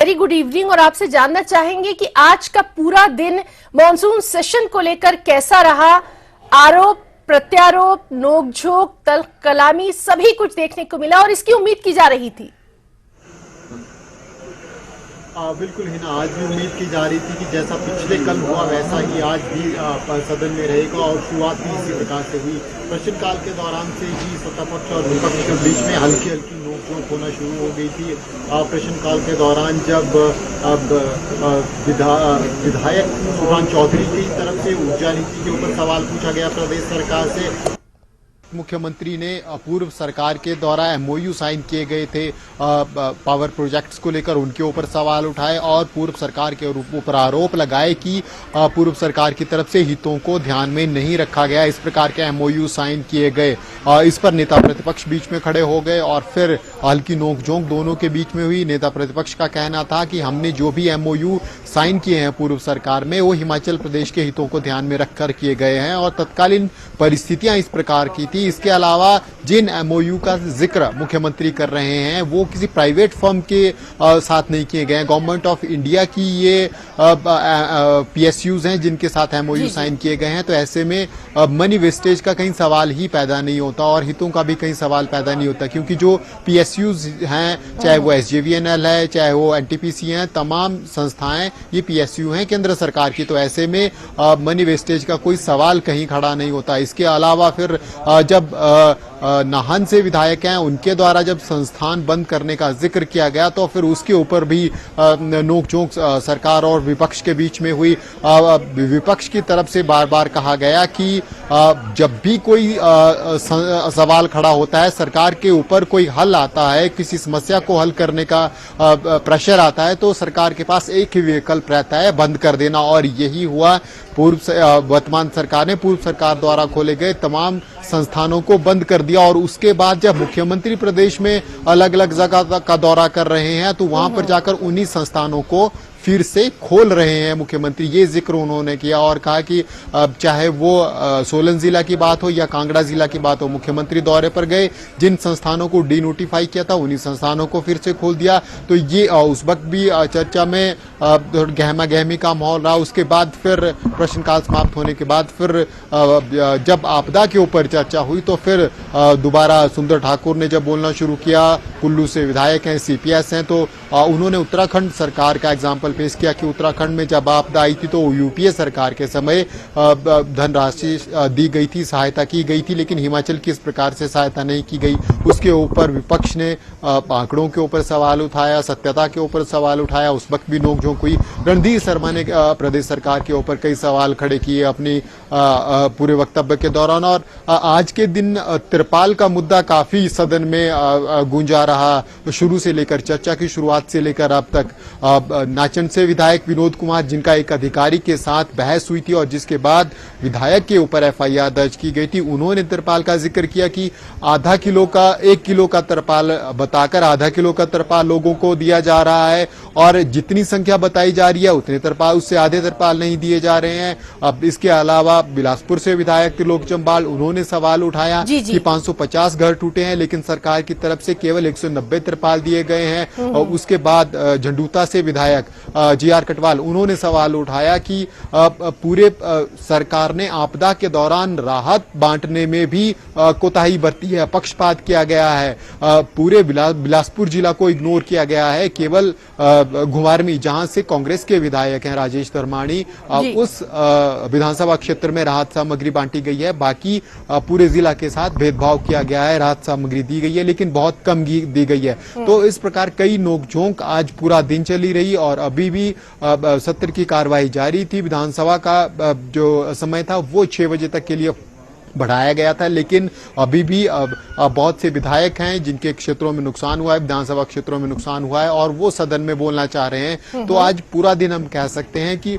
Very good evening. और आपसे जानना चाहेंगे कि आज का पूरा दिन मॉनसून सेशन को लेकर कैसा रहा। आरोप प्रत्यारोप, नोकझोंक, तल्ख कलामी सभी कुछ देखने को मिला और इसकी उम्मीद की जा रही थी। बिल्कुल हिना, आज भी उम्मीद की जा रही थी कि जैसा पिछले कल हुआ वैसा ही आज भी सदन में रहेगा और शुरुआत भी इसी प्रकार से हुई। प्रश्नकाल के दौरान से ही सत्तापक्ष और विपक्ष के बीच में हल्की हल्की नोकझोंक होना शुरू हो गई थी। प्रश्नकाल के दौरान जब विधायक सुभान चौधरी की तरफ से ऊर्जा नीति के ऊपर सवाल पूछा गया प्रदेश सरकार से, मुख्यमंत्री ने पूर्व सरकार के द्वारा एमओयू साइन किए गए थे पावर प्रोजेक्ट्स को लेकर, उनके ऊपर सवाल उठाए और पूर्व सरकार के ऊपर आरोप लगाए कि पूर्व सरकार की तरफ से हितों को ध्यान में नहीं रखा गया, इस प्रकार के एमओयू साइन किए गए। इस पर नेता प्रतिपक्ष बीच में खड़े हो गए और फिर हल्की नोकझोंक दोनों के बीच में हुई। नेता प्रतिपक्ष का कहना था कि हमने जो भी एमओयू साइन किए हैं पूर्व सरकार में, वो हिमाचल प्रदेश के हितों को ध्यान में रखकर किए गए हैं और तत्कालीन परिस्थितियां इस प्रकार की थी। इसके अलावा जिन एमओयू का जिक्र मुख्यमंत्री कर रहे हैं वो किसी प्राइवेट फर्म के साथ नहीं किए गए हैं। गवर्नमेंट ऑफ इंडिया की ये पीएसयूज हैं जिनके साथ एमओयू साइन किए गए हैं, तो ऐसे में मनी वेस्टेज का कहीं सवाल ही पैदा नहीं होता और हितों का भी कहीं सवाल पैदा नहीं होता, क्योंकि जो पीएसयूज हैं, चाहे वो एसजेवीएनएल है, चाहे वो एनटीपीसी हैं, तमाम संस्थाएं ये पीएसयू हैं केंद्र सरकार की, तो ऐसे में मनी वेस्टेज का कोई सवाल कहीं खड़ा नहीं होता। इसके अलावा फिर जब नाहन से विधायक हैं उनके द्वारा जब संस्थान बंद करने का जिक्र किया गया तो फिर उसके ऊपर भी नोकझोंक सरकार और विपक्ष के बीच में हुई। विपक्ष की तरफ से बार बार कहा गया कि जब भी कोई सवाल खड़ा होता है, सरकार के ऊपर कोई हल आता है, किसी समस्या को हल करने का प्रेशर आता है, तो सरकार के पास एक ही विकल्प रहता है, बंद कर देना। और यही हुआ। वर्तमान सरकार ने पूर्व सरकार द्वारा खोले गए तमाम संस्थानों को बंद कर दिया और उसके बाद जब मुख्यमंत्री प्रदेश में अलग अलग जगह का दौरा कर रहे हैं तो वहां पर जाकर उन्हीं संस्थानों को फिर से खोल रहे हैं मुख्यमंत्री। ये जिक्र उन्होंने किया और कहा कि चाहे वो सोलन जिला की बात हो या कांगड़ा जिला की बात हो, मुख्यमंत्री दौरे पर गए, जिन संस्थानों को डीनोटिफाई किया था उन्हीं संस्थानों को फिर से खोल दिया। तो ये उस वक्त भी चर्चा में गहमा गहमी का माहौल रहा। उसके बाद फिर प्रश्नकाल समाप्त होने के बाद फिर जब आपदा के ऊपर चर्चा हुई तो फिर दोबारा सुंदर ठाकुर ने जब बोलना शुरू किया, कुल्लू से विधायक हैं, सीपीएस हैं, तो उन्होंने उत्तराखंड सरकार का एग्जाम्पल पेश किया कि उत्तराखंड में जब आपदा आई थी तो यूपीए सरकार के समय धनराशि दी गई थी, सहायता की गई थी, लेकिन हिमाचल की इस प्रकार से सहायता नहीं की गई। उसके ऊपर विपक्ष ने आंकड़ों के ऊपर सवाल उठाया, सत्यता के ऊपर सवाल उठाया, उस वक्त भी नोकझोंक हुई। रणधीर शर्मा ने प्रदेश सरकार के ऊपर कई सवाल खड़े किए अपनी पूरे वक्तव्य के दौरान। और आज के दिन त्रिपाल का मुद्दा काफी सदन में गूंजा रहा, शुरू से लेकर चर्चा की शुरुआत से लेकर अब तक। नाचन से विधायक विनोद कुमार, जिनका एक अधिकारी के साथ बहस हुई थी और जिसके बाद विधायक के ऊपर एफआईआर दर्ज की गई थी, उन्होंने त्रिपाल का जिक्र किया कि आधा किलो का 1 किलो का त्रिपाल बताकर आधा किलो का त्रिपाल लोगों को दिया जा रहा है और जितनी संख्या बताई जा रही है उतने त्रिपाल, उससे आधे त्रिपाल नहीं दिए जा रहे हैं। अब इसके अलावा बिलासपुर से विधायक त्रिलोक जम्वाल, उन्होंने सवाल उठाया कि 550 घर टूटे हैं लेकिन सरकार की तरफ से केवल 190 त्रिपाल दिए गए हैं। और उसके बाद झंडूता से विधायक जीआर कटवाल, उन्होंने सवाल उठाया कि पूरे सरकार ने आपदा के दौरान राहत बांटने में भी कोताही बरती है, पक्षपात किया गया है, पूरे बिलासपुर जिला को इग्नोर किया गया है। केवल घुमारवीं, जहां से कांग्रेस के विधायक हैं राजेश धर्माणी, उस विधानसभा क्षेत्र में राहत सामग्री बांटी गई है, बाकी पूरे जिला के साथ भेदभाव किया गया है, राहत सामग्री दी गई है लेकिन बहुत कम दी गई है। तो इस प्रकार कई नोकझोंक आज पूरा दिन चली रही और अभी भी सत्र की कार्यवाही जारी थी। विधानसभा का जो समय था वो 6 बजे तक के लिए बढ़ाया गया था, लेकिन अभी भी बहुत से विधायक हैं जिनके क्षेत्रों में नुकसान हुआ है, विधानसभा क्षेत्रों में नुकसान हुआ है और वो सदन में बोलना चाह रहे हैं। तो आज पूरा दिन हम कह सकते हैं कि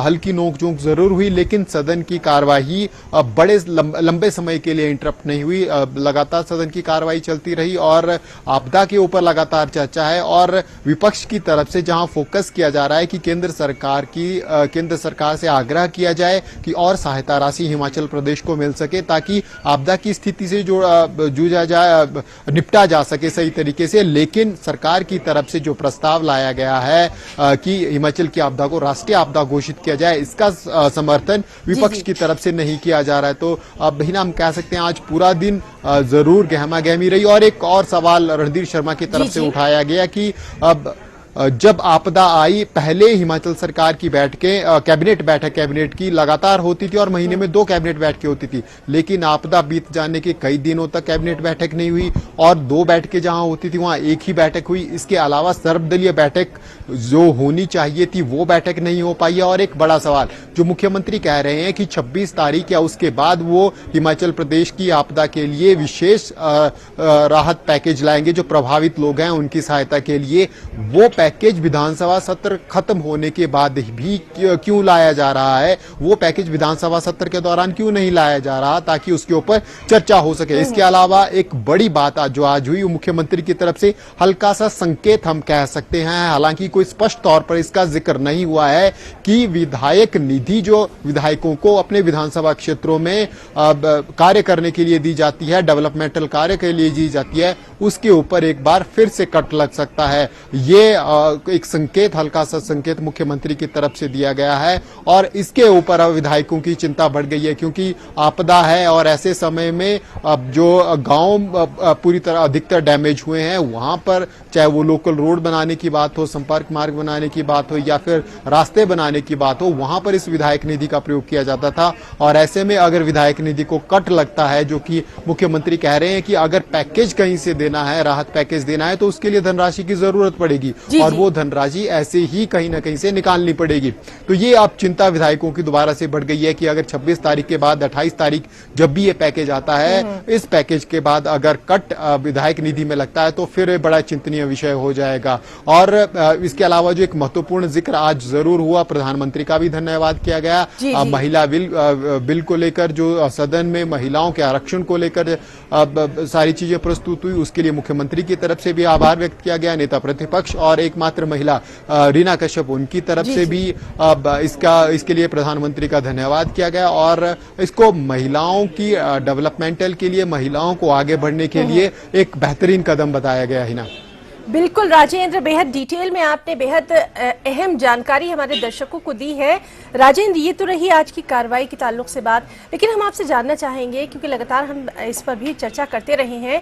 हल्की नोकझोंक जरूर हुई लेकिन सदन की कार्यवाही बड़े लंबे समय के लिए इंटरप्ट नहीं हुई। लगातार सदन की कार्यवाही चलती रही और आपदा के ऊपर लगातार चर्चा है और विपक्ष की तरफ से जहां फोकस किया जा रहा है कि केंद्र सरकार से आग्रह किया जाए कि और सहायता राशि हिमाचल प्रदेश को मिल सके, सके, ताकि आपदा की स्थिति से जो जूझा जाए, निपटा जा सके सही तरीके से। लेकिन सरकार की तरफ से जो प्रस्ताव लाया गया है कि हिमाचल की आपदा को राष्ट्रीय आपदा घोषित किया जाए, इसका समर्थन विपक्ष की तरफ से नहीं किया जा रहा है। तो हिना, हम कह सकते हैं आज पूरा दिन जरूर गहमा गहमी रही। और एक और सवाल रणधीर शर्मा की तरफ से उठाया गया कि अब जब आपदा आई, पहले हिमाचल सरकार की बैठकें, कैबिनेट की लगातार होती थी और महीने में 2 कैबिनेट बैठकें होती थी। लेकिन आपदा बीत जाने के कई दिनों तक कैबिनेट बैठक नहीं हुई और 2 बैठकें जहां होती थी वहां एक ही बैठक हुई। इसके अलावा सर्वदलीय बैठक जो होनी चाहिए थी वो बैठक नहीं हो पाई है। और एक बड़ा सवाल जो मुख्यमंत्री कह रहे हैं कि 26 तारीख या उसके बाद वो हिमाचल प्रदेश की आपदा के लिए विशेष राहत पैकेज लाएंगे, जो प्रभावित लोग हैं उनकी सहायता के लिए। वो पैकेज विधानसभा सत्र खत्म होने के बाद भी क्यों लाया जा रहा है? वो पैकेज विधानसभा सत्र के दौरान क्यों नहीं लाया जा रहा, ताकि उसके ऊपर चर्चा हो सके? इसके अलावा एक बड़ी बात जो आज हुई, मुख्यमंत्री की तरफ से हल्का सा संकेत हम कह सकते हैं, हालांकि कोई स्पष्ट तौर पर इसका जिक्र नहीं हुआ है, कि विधायक निधि जो विधायकों को अपने विधानसभा क्षेत्रों में कार्य करने के लिए दी जाती है, डेवलपमेंटल कार्य के लिए दी जाती है, उसके ऊपर एक बार फिर से कट लग सकता है। ये एक संकेत, हल्का सा संकेत मुख्यमंत्री की तरफ से दिया गया है। और इसके ऊपर अब विधायकों की चिंता बढ़ गई है, क्योंकि आपदा है और ऐसे समय में अब जो गांव पूरी तरह अधिकतर डैमेज हुए हैं, वहां पर चाहे वो लोकल रोड बनाने की बात हो, संपर्क मार्ग बनाने की बात हो या फिर रास्ते बनाने की बात हो, वहां पर इस विधायक निधि का प्रयोग किया जाता था। और ऐसे में अगर विधायक निधि को कट लगता है, जो कि मुख्यमंत्री कह रहे हैं कि अगर पैकेज कहीं से देना है, राहत पैकेज देना है, तो उसके लिए धनराशि की जरूरत पड़ेगी और वो धनराशि ऐसे ही कहीं ना कहीं से निकालनी पड़ेगी। तो ये अब चिंता विधायकों की दोबारा से बढ़ गई है कि अगर 26 तारीख के बाद 28 तारीख जब भी ये पैकेज आता है, इस पैकेज के बाद अगर कट विधायक निधि में लगता है तो फिर बड़ा चिंतनीय विषय हो जाएगा। और इसके अलावा जो एक महत्वपूर्ण जिक्र आज जरूर हुआ, प्रधानमंत्री का भी धन्यवाद किया गया। महिला बिल को लेकर जो सदन में महिलाओं के आरक्षण को लेकर सारी चीजें प्रस्तुत हुई, उसके लिए मुख्यमंत्री की तरफ से भी आभार व्यक्त किया गया। नेता प्रतिपक्ष और एकमात्र महिला रीना कश्यप, उनकी तरफ से भी इसके लिए प्रधानमंत्री का धन्यवाद किया गया। और इसको महिलाओं की डेवलपमेंटल के लिए, महिलाओं को आगे बढ़ने के लिए एक बेहतरीन कदम बताया गया है ना। बिल्कुल राजेंद्र, बेहद डिटेल में आपने बेहद अहम जानकारी हमारे दर्शकों को दी है। राजेंद्र, ये तो रही आज की कार्रवाई के ताल्लुक से बात, लेकिन हम आपसे जानना चाहेंगे, क्योंकि लगातार हम इस पर भी चर्चा करते रहे हैं,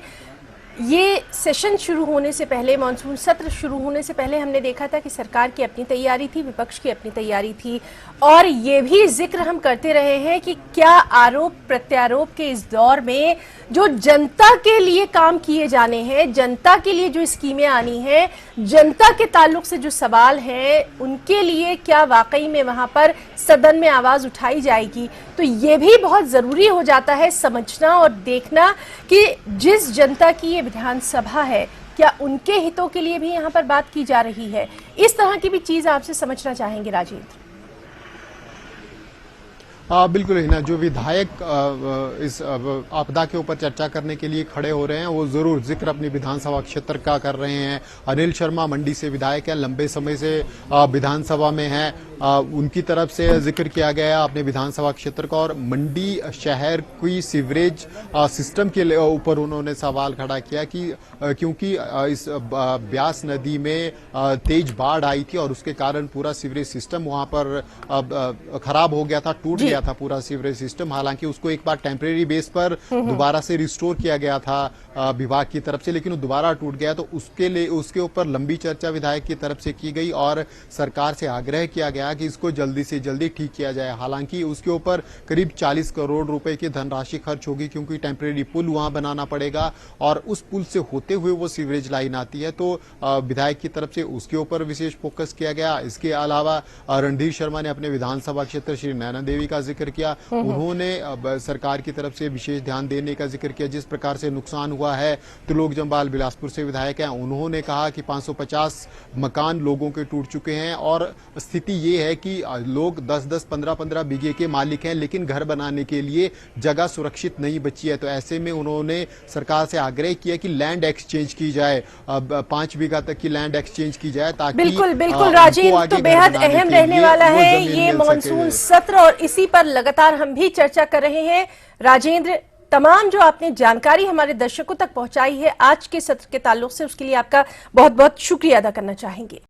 ये सेशन शुरू होने से पहले, मानसून सत्र शुरू होने से पहले हमने देखा था कि सरकार की अपनी तैयारी थी, विपक्ष की अपनी तैयारी थी, और ये भी जिक्र हम करते रहे हैं कि क्या आरोप प्रत्यारोप के इस दौर में जो जनता के लिए काम किए जाने हैं, जनता के लिए जो स्कीमें आनी हैं, जनता के ताल्लुक से जो सवाल हैं, उनके लिए क्या वाकई में वहां पर सदन में आवाज उठाई जाएगी? तो ये भी बहुत जरूरी हो जाता है समझना और देखना कि जिस जनता की ये विधानसभा है, क्या उनके हितों के लिए भी यहाँ पर बात की जा रही है? इस तरह की भी चीज आपसे समझना चाहेंगे राजेंद्र। बिल्कुल ही ना, जो विधायक इस आपदा के ऊपर चर्चा करने के लिए खड़े हो रहे हैं, वो जरूर जिक्र अपनी विधानसभा क्षेत्र का कर रहे हैं। अनिल शर्मा मंडी से विधायक हैं, लंबे समय से विधानसभा में हैं, उनकी तरफ से जिक्र किया गया अपने विधानसभा क्षेत्र का। और मंडी शहर की सीवरेज सिस्टम के ऊपर उन्होंने सवाल खड़ा किया कि क्योंकि इस ब्यास नदी में तेज बाढ़ आई थी और उसके कारण पूरा सीवरेज सिस्टम वहां पर खराब हो गया था, टूट गया था पूरा सीवरेज सिस्टम। हालांकि उसको एक बार टेम्परेरी बेस पर दोबारा से रिस्टोर किया गया था विभाग की तरफ से, लेकिन वो दोबारा टूट गया। तो उसके ऊपर लंबी चर्चा विधायक की तरफ से की गई और सरकार से आग्रह किया गया कि इसको जल्दी से जल्दी ठीक किया जाए। हालांकि उसके ऊपर करीब 40 करोड़ रुपए की धनराशि खर्च होगी, क्योंकि टेम्परेरी पुल वहां बनाना पड़ेगा और उस पुल से होते हुए वो सीवरेज लाइन आती है। तो विधायक की तरफ से उसके ऊपर विशेष फोकस किया गया। इसके अलावा रणधीर शर्मा ने अपने विधानसभा क्षेत्र श्री नैना देवी का जिक्र किया। उन्होंने सरकार की तरफ से विशेष ध्यान देने का जिक्र किया। जिस प्रकार से नुकसान हुआ है, त्रिलोक जम्वाल बिलासपुर से विधायक हैं, उन्होंने कहा कि 550 मकान लोगों के टूट चुके हैं और स्थिति ये है कि लोग 10-10, 15-15 बीघे के मालिक हैं, लेकिन घर बनाने के लिए जगह सुरक्षित नहीं बची है। तो ऐसे में उन्होंने सरकार से आग्रह किया कि लैंड एक्सचेंज की जाए, 5 बीघा तक की लैंड एक्सचेंज की जाए, ताकि बिल्कुल राजेंद्र, तो बेहद अहम रहने वाला है ये मानसून सत्र और इसी पर लगातार हम भी चर्चा कर रहे हैं। राजेंद्र, तमाम जो आपने जानकारी हमारे दर्शकों तक पहुंचाई है आज के सत्र के ताल्लुक से, उसके लिए आपका बहुत बहुत शुक्रिया अदा करना चाहेंगे।